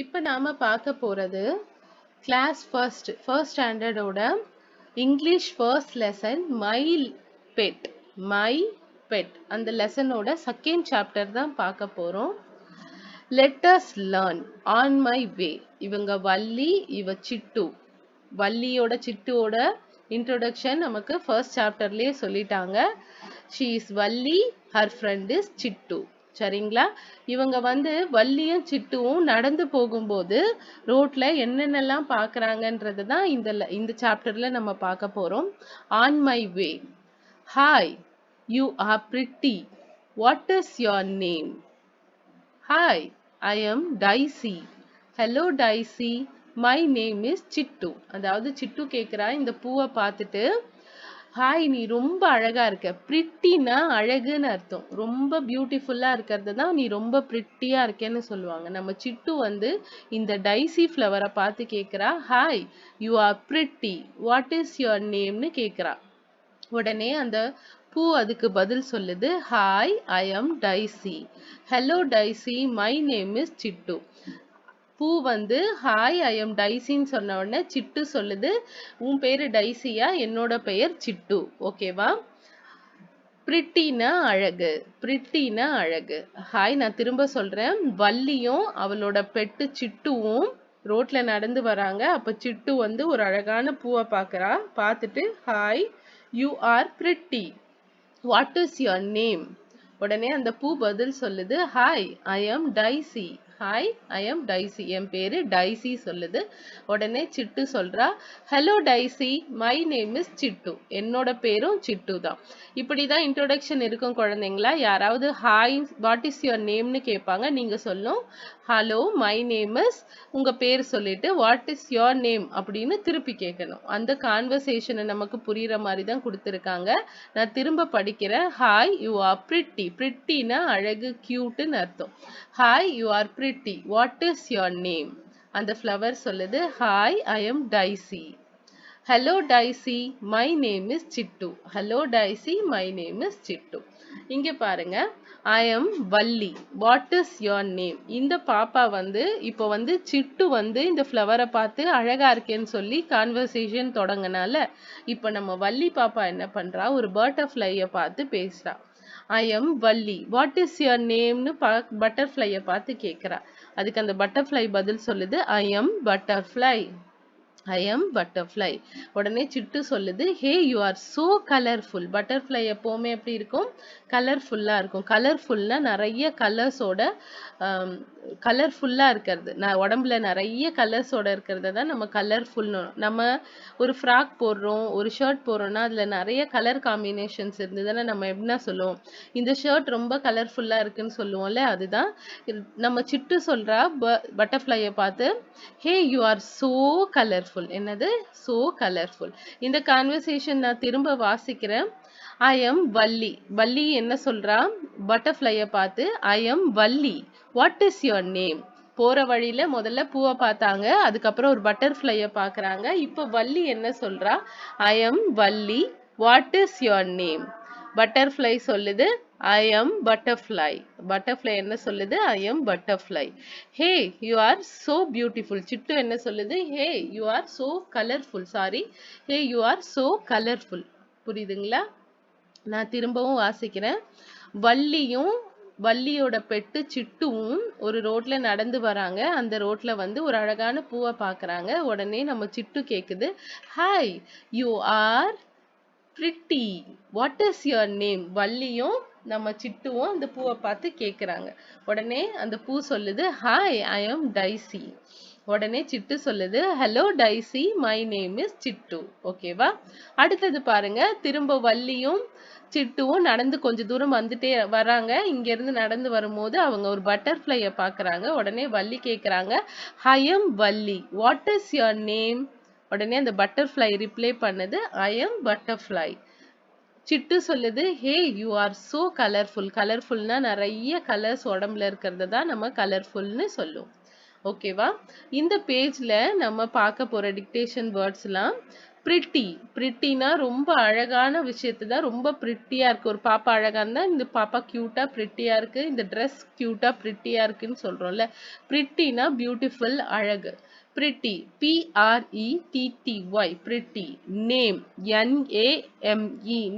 இப்போ நாம பார்க்க போறது கிளாஸ் ஃபர்ஸ்ட் ஸ்டாண்டர்டோட English first lesson my pet அந்த லெசனோட செகண்ட் சாப்டர் தான் பார்க்க போறோம். Let us learn on my way. இவங்க வள்ளி, இவ சிட்டு. வள்ளியோட சிட்டுவோட இன்ட்ரோடக்ஷன் நமக்கு ஃபர்ஸ்ட் சாப்டர்லயே சொல்லிட்டாங்க. She is Valli, her friend is Chittu. சரிங்களா? இவங்க வள்ளியும் சிட்டுவும் நடந்து போகும்போது ரோட்ல என்னென்னலாம் பார்க்கறாங்கன்றது தான் இந்த சாப்டர்ல நம்ம பார்க்க போறோம். On my way. Hi, you are pretty. What is your name? Hi, I am Daisy. Hello Daisy, my name is Chittu. அதாவது சிட்டு கேக்குறா இந்த பூவை பார்த்துட்டு, ஹாய், நீ ரொம்ப அழகா இருக்க. பிரிட்டினா அழகுன்னு அர்த்தம். ரொம்ப பியூட்டிஃபுல்லா இருக்கிறது தான் நீ ரொம்ப பிரிட்டியா இருக்கேன்னு சொல்லுவாங்க. நம்ம சிட்டு இந்த டைசி ஃப்ளவரை பார்த்து கேக்குறா, hi, you are pretty, what is your நேம்னு கேக்குறா. உடனே அந்த பூ அதுக்கு பதில் சொல்லுது, hi, I am Daisy. Hello Daisy, my name is Chittu. பூ ஹாய், ஐ எம் டைசின்னு சொன்ன உடனே சிட்டு சொல்லுது, உன் பேரு டைசியா? என்னோட பெயர் சிட்டு. ஓகேவா? பிரிட்டினா அழகு. பிரிட்டினா அழகு. ஹாய், நான் திரும்ப சொல்றேன். வள்ளியும் அவளோட பெட்டு சிட்டுவும் ரோட்ல நடந்து வராங்க. அப்ப சிட்டு ஒரு அழகான பூவை பார்க்கறா. பார்த்துட்டு, hi, you are pretty, what is your name? உடனே அந்த பூ பதில் சொல்லுது, hi, I am Daisy. Hi, I am Daisy. என் பேரு டைசி சொல்லுது. உடனே சிட்டு சொல்றா, hello Daisy, my name is Chittu. என்னோட பேரும் சிட்டு தான். இப்படிதான் இன்ட்ரோடக்ஷன் இருக்கும் குழந்தைங்களா. யாராவது ஹாய், வாட் இஸ் யுவர் நேம்னு கேட்பாங்க. நீங்க சொல்லும், ஹலோ, மை நேம் இஸ், உங்க பேர் சொல்லிட்டு வாட் இஸ் யுவர் நேம் அப்படின்னு திருப்பி கேட்கணும். அந்த கான்வர்சேஷனை நமக்கு புரியுற மாதிரி தான் கொடுத்துருக்காங்க. நான் திரும்ப படிக்கிறேன். Hi, you are pretty. பிரிட்டினா அழகு, கியூட்னு அர்த்தம். Hi, you are pretty, what is your name? அந்த ஃப்ளவர் சொல்லுது, hi, I am Daisy. Hello Daisy, my name is Chittu. Hello Daisy, my name is Chittu. இங்க பாருங்க, I am Valli, what is your name? இந்த பாப்பா இப்போ சிட்டு இந்த ஃப்ளவரை பார்த்து அழகா இருக்கேன்னு சொல்லி கான்வர்சேஷன் தொடங்கினால, இப்போ நம்ம வள்ளி பாப்பா என்ன பண்றா, ஒரு பட்டர்ஃப்ளைய பார்த்து பேசுறா. I am Valli, what is your நேம்னு பட்டர்ஃப்ளைய பார்த்து கேட்குறா. அதுக்கு அந்த பட்டர்ஃப்ளை பதில் சொல்லுது, I am butterfly. I am butterfly. உடனே சிட்டு சொல்லுது, hey, you are so colourful. Butterfly எப்பவுமே எப்படி இருக்கும்? கலர்ஃபுல்லா இருக்கும். கலர்ஃபுல்னா நிறைய கலர்ஸோட, கலர்ஃபுல்லா இருக்கிறது. உடம்புல நிறைய கலர்ஸோட இருக்கிறத தான் நம்ம கலர்ஃபுல்னு. நம்ம ஒரு ஃப்ராக் போடுறோம், ஒரு ஷர்ட் போடுறோம்னா அதுல நிறைய கலர் காம்பினேஷன்ஸ் இருந்ததுன்னா நம்ம என்ன சொல்லுவோம்? இந்த ஷர்ட் ரொம்ப கலர்ஃபுல்லா இருக்குன்னு சொல்லுவோம்ல. அதுதான் நம்ம சிட்டு சொல்றா பட்டர்ஃப்ளைய பார்த்து, ஹே, யூ ஆர் சோ கலர்ஃபுல். என்னது? So colourful. இந்த கான்வர்சேஷன் நான் திரும்ப வாசிக்கிறேன். ஐ எம் வள்ளி. வள்ளி என்ன சொல்றா பட்டர்ஃப்ளைய பார்த்து? ஐ am Valli, what is your name? போற வழியில முதல்ல பூவை பார்த்தாங்க, அதுக்கப்புறம் ஒரு பட்டர்ஃப்ளைய பார்க்கறாங்க. இப்போ வள்ளி என்ன சொல்றா? I am Valli, what is your name? Butterfly சொல்லுது, ஐ எம் பட்டர்ஃப்ளை. பட்டர்ஃப்ளை என்ன சொல்லுது? I am butterfly. Hey, you are so beautiful. Chittu என்ன சொல்லுது? Hey, you are so colourful. Sorry, hey, you are so colourful. புரியுதுங்களா? நான் திரும்பவும் வாசிக்கிறேன். வள்ளியோட பெட்டு சிட்டுவும் ஒரு ரோட்ல நடந்து வராங்க. அந்த ரோட்ல ஒரு அழகான பூவை பார்க்கறாங்க. உடனே நம்ம சிட்டு கேக்குது, hi, you are pretty, what is your name? வள்ளியும் நம்ம சிட்டுவும் அந்த பூவை பார்த்து கேக்குறாங்க. உடனே அந்த பூ சொல்லுது, ஹாய், ஐ எம் டைசி. உடனே சிட்டு சொல்லுது, hello Daisy, my name is Chittu. ஓகேவா? அடுத்தது பாருங்க, திரும்ப வள்ளியும் சிட்டுவும் நடந்து கொஞ்ச தூரம் வந்துட்டே வராங்க. இங்க இருந்து நடந்து வரும்போது அவங்க ஒரு பட்டர்ஃப்ளைய பாக்குறாங்க. உடனே வள்ளி கேக்குறாங்க, ஐ am Valli, what is your name? உடனே அந்த பட்டர்ஃப்ளை ரிப்ளை பண்ணுது, ஐ எம் பட்டர்ஃப்ளை. சிட்டு சொல்லுது, hey, you are so colourful. கலர்ஃபுல்னா நிறைய கலர்ஸ் உடம்புல இருக்கிறது தான் நம்ம கலர்ஃபுல்னு சொல்லுவோம். ஓகேவா? இந்த பேஜ்ல நம்ம பார்க்க போற டிக்டேஷன் வேர்ட்ஸ்லாம் பிரிட்டி பிரிட்டினா ரொம்ப அழகான விஷயத்தை தான் ரொம்ப பிரிட்டியா இருக்கு. ஒரு பாப்பா அழகா இருந்தா இந்த பாப்பா கியூட்டா பிரிட்டியா இருக்கு, இந்த ட்ரெஸ் கியூட்டா பிரிட்டியா இருக்குன்னு சொல்றோம்ல. பிரிட்டினா பியூட்டிஃபுல், அழகு. Pretty PRETTY pretty. Name NAME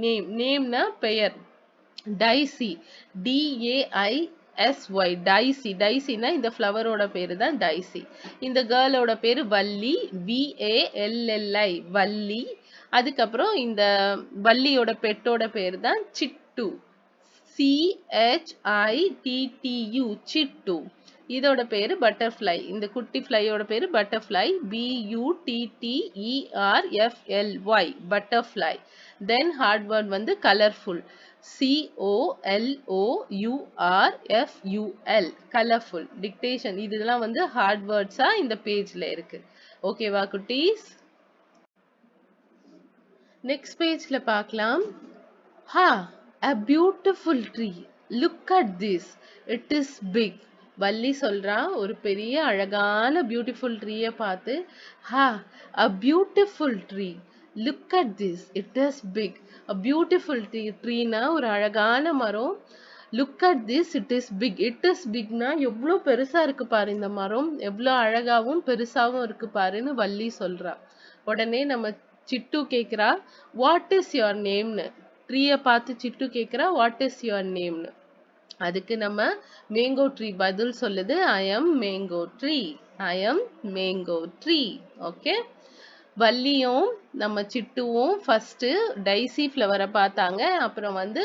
name. நேம்னா பெயர். Daisy DAISY dicey. டைசினா இந்த ஃப்ளவரோட பேரு தான் டைசி. இந்த கேர்ளோட பேரு வள்ளி VALLI வள்ளி. அதுக்கப்புறம் இந்த வள்ளியோட பெட்டோட பேரு தான் சிட்டு CHITTU சிட்டு. இதோட பேரு பட்டர்ஃப்ளை. இந்த குட்டி ஃப்ளையோட பேரு பட்டர்ஃப்ளை BUTTERFLY பட்டர்ஃப்ளை. தென் ஹார்ட் வேர்ட் வந்து கலர்ஃபுல் COLOURFUL கலர்ஃபுல். டிக்டேஷன் இதெல்லாம் வந்து ஹார்ட் வேர்ட்ஸா இந்த பேஜ்ல இருக்கு. ஓகேவா குட்டீஸ்? நெக்ஸ்ட் பேஜ்ல பார்க்கலாம். Ha, a beautiful tree. Look at this. It is big. Valli சொல்றா ஒரு பெரிய அழகான பியூட்டிஃபுல் ட்ரீயை பார்த்து, ha, a beautiful tree. Look at this. It is big. A beautiful ட்ரீனா ஒரு அழகான மரம். Look at this. It is big. It is bigனா எவ்வளோ பெருசா இருக்கு பாரு இந்த மரம், எவ்வளோ அழகாவும் பெருசாவும் இருக்கு பாருன்னு வள்ளி சொல்றா. உடனே நம்ம சிட்டு கேக்குறா, வாட் இஸ் யுவர் நேம்னு. ட்ரீயை பார்த்து சிட்டு கேக்குறா, வாட் இஸ் யுவர் நேம்னு. அதுக்கு நம்ம மேங்கோ ட்ரீ பதில் சொல்லுது, I am mango tree. I am mango tree. Okay. வள்ளியும் நம்ம சிட்டுவும் ஃபர்ஸ்ட் டைசி ஃப்ளவரை பார்த்தாங்க, அப்புறம் வந்து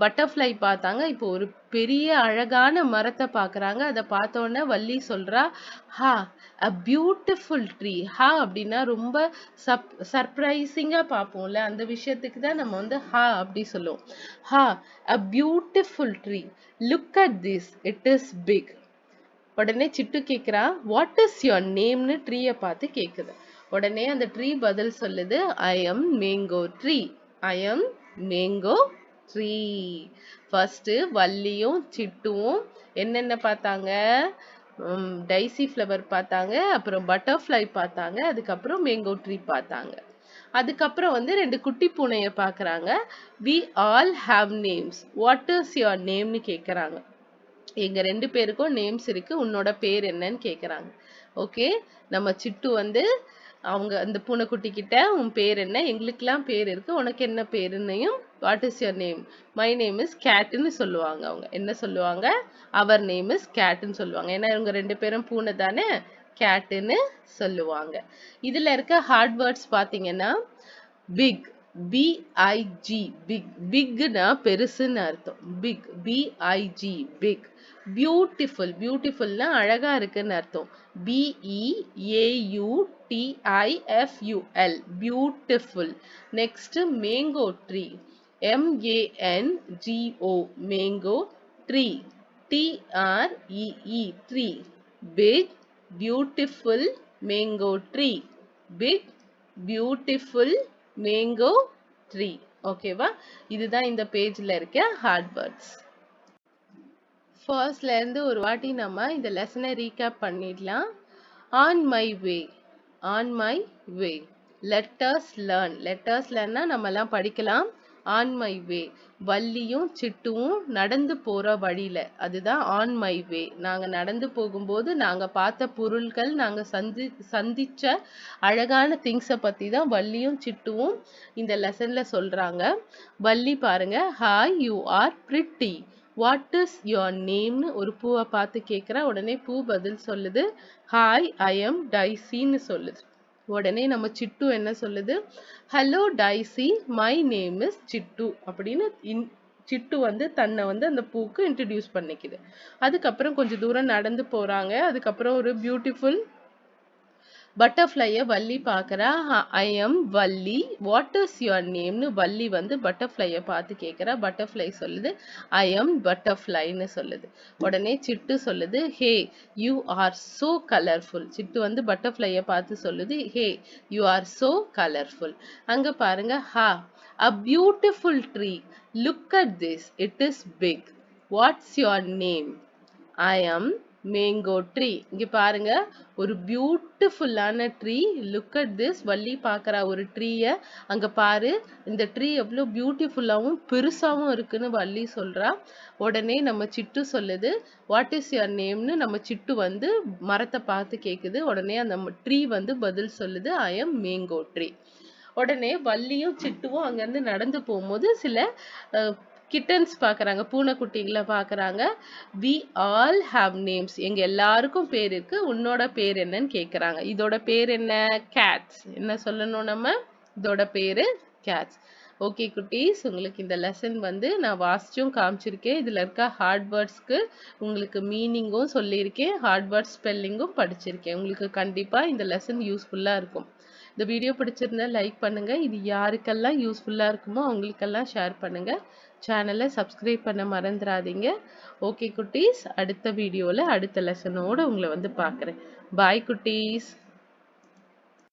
பட்டர்ஃப்ளை பார்த்தாங்க. இப்போ ஒரு பெரிய அழகான மரத்தை பார்க்குறாங்க. அதை பார்த்த உடனே வள்ளி சொல்றா, ஹா, அ பியூட்டிஃபுல் ட்ரீ. ஹா அப்படின்னா ரொம்ப சர்ப்ரைசிங்கா பார்ப்போம்ல, அந்த விஷயத்துக்கு தான் நம்ம வந்து ஹா அப்படி சொல்லுவோம். ஹா, a beautiful tree. Look at this, it is big. உடனே சிட்டு கேக்குறா, வாட் இஸ் யுவர் நேம்னு ட்ரீயை பார்த்து கேக்குது. உடனே அந்த ட்ரீ பதில் சொல்லுது, I am mango tree. I am mango tree. First வள்ளியும் சிட்டுவும் என்னென்ன பார்த்தாங்க? டைசி ஃப்ளவர் பார்த்தாங்க, அப்புறம் பட்டர்ஃப்ளை பார்த்தாங்க, அதுக்கப்புறம் மேங்கோ ட்ரீ பார்த்தாங்க. அதுக்கப்புறம் வந்து ரெண்டு குட்டி பூனைய பார்க்கறாங்க. we all have names. what is your nameனு கேக்குறாங்க. எங்க ரெண்டு பேருக்கும் நேம்ஸ் இருக்கு, உன்னோட பேர் என்னன்னு கேக்குறாங்க. ஓகே. நம்ம சிட்டு வந்து அவங்க அந்த பூனைக்குட்டி கிட்ட உன் பேர் என்ன, எங்களுக்கெல்லாம் பேர் இருக்கு, உனக்கு என்ன பேருன்னையும் what is your name, my name is கேட்னு சொல்லுவாங்க. அவங்க என்ன சொல்லுவாங்க, அவர் நேம் இஸ் கேட்னு சொல்லுவாங்க. ஏன்னா இவங்க ரெண்டு பேரும் பூனை தானே, கேட்னு சொல்லுவாங்க. இதுல இருக்க ஹார்ட் வேர்ட்ஸ் பாத்தீங்கன்னா பிக் BIG பிக். பிக்னா பெருசுன்னு அர்த்தம். Big BIG big. பியூட்டிஃபுல் பியூட்டிஃபுல்னா அழகா இருக்குன்னு அர்த்தம். BEAUTIFUL beautiful. Next mango tree. MANGO mango tree. TREE tree. Big beautiful mango tree. Big beautiful mango tree. ஓகேவா? இதுதான் இந்த பேஜ்ல இருக்க ஹார்ட் வேர்ட்ஸ். ஃபர்ஸ்ட்ல இருந்து ஒரு வாட்டி நம்ம இந்த லெசனை ரீகேப் பண்ணிடலாம். On my way. On my way. Letters learn. Letters லேர்ன்னா நம்ம எல்லாம் படிக்கலாம். ஆன் மை வே. வள்ளியும் சிட்டுவும் நடந்து போற வழியில, அதுதான் ஆன் மை வே. நாங்க நடந்து போகும்போது நாங்க பார்த்த பொருட்கள், நாங்க சந்திச்ச அழகான திங்ஸை பத்தி தான் வள்ளியும் சிட்டுவும் இந்த லெசன்ல சொல்றாங்க. வள்ளி பாருங்க, hi you are pretty. What is your நேம்னு ஒரு பூவை பார்த்து கேட்குறா. உடனே பூ பதில் சொல்லுது, ஹாய் ஐ எம் டைசின்னு சொல்லுது. உடனே நம்ம சிட்டு என்ன சொல்லுது, hello Daisy, my name is Chittu அப்படின்னு சிட்டு வந்து தன்னை வந்து அந்த பூக்கு இன்ட்ரடியூஸ் பண்ணிக்குது. அதுக்கப்புறம் கொஞ்சம் தூரம் நடந்து போறாங்க. அதுக்கப்புறம் ஒரு பியூட்டிஃபுல் பட்டர்ஃப்ளைய வள்ளி பார்க்கறா. I am Valli, what is your நேம்னு வள்ளி வந்து பட்டர்ஃப்ளைய பார்த்து கேட்கறா. பட்டர்ஃப்ளை சொல்லுது, ஐ எம் பட்டர்ஃப்ளைன்னு சொல்லுது. உடனே சிட்டு சொல்லுது, hey you are so colourful. Chittu வந்து பட்டர்ஃப்ளைய பார்த்து சொல்லுது, hey you are so colourful. அங்க பாருங்க, ஹா, a beautiful tree. Look at this, it is big. What's your name? I am mango tree. இங்க பாருங்க, ஒரு பியூட்டிஃபுல்லான tree. Look at this. Valli பார்க்கறா ஒரு ட்ரீய. அங்க பாரு, இந்த ட்ரீ எவ்வளோ பியூட்டிஃபுல்லாவும் பெருசாவும் இருக்குன்னு வள்ளி சொல்றா. உடனே நம்ம சிட்டு சொல்லுது, வாட் இஸ் யுவர் நேம்னு நம்ம சிட்டு வந்து மரத்தை பார்த்து கேக்குது. உடனே அந்த ட்ரீ வந்து பதில் சொல்லுது, ஐ எம் மேங்கோ ட்ரீ. உடனே வள்ளியும் சிட்டுவும் அங்கிருந்து நடந்து போகும்போது சில கிட்டன்ஸ் பாக்குறாங்க, பூனைக்குட்டிகளை பாக்குறாங்க. We all have names. எங்க எல்லாருக்கும் பேர் இருக்கு, உன்னோட பேர் என்னன்னு கேக்குறாங்க. இதோட பேர் என்ன? கேட்ஸ். என்ன சொல்லணும் நம்ம? இதோட பேரு கேட்ஸ். ஓகே குட்டீஸ், உங்களுக்கு இந்த லெசன் வந்து நான் வாசிச்சும் காமிச்சிருக்கேன். இதுல இருக்க ஹார்ட் வேர்ட்ஸ்க்கு உங்களுக்கு மீனிங்கும் சொல்லியிருக்கேன், ஹார்ட் வேர்ட் ஸ்பெல்லிங்கும் படிச்சிருக்கேன். உங்களுக்கு கண்டிப்பா இந்த லெசன் யூஸ்ஃபுல்லா இருக்கும். இந்த வீடியோ பிடிச்சிருந்தா லைக் பண்ணுங்க. இது யாருக்கெல்லாம் யூஸ்ஃபுல்லா இருக்குமோ அவங்களுக்கெல்லாம் ஷேர் பண்ணுங்க. சேனலை சப்ஸ்கிரைப் பண்ண மறந்துடாதீங்க. ஓகே குட்டீஸ், அடுத்த வீடியோல அடுத்த லெசனோட உங்களை வந்து பார்க்குறேன். பாய் குட்டீஸ்.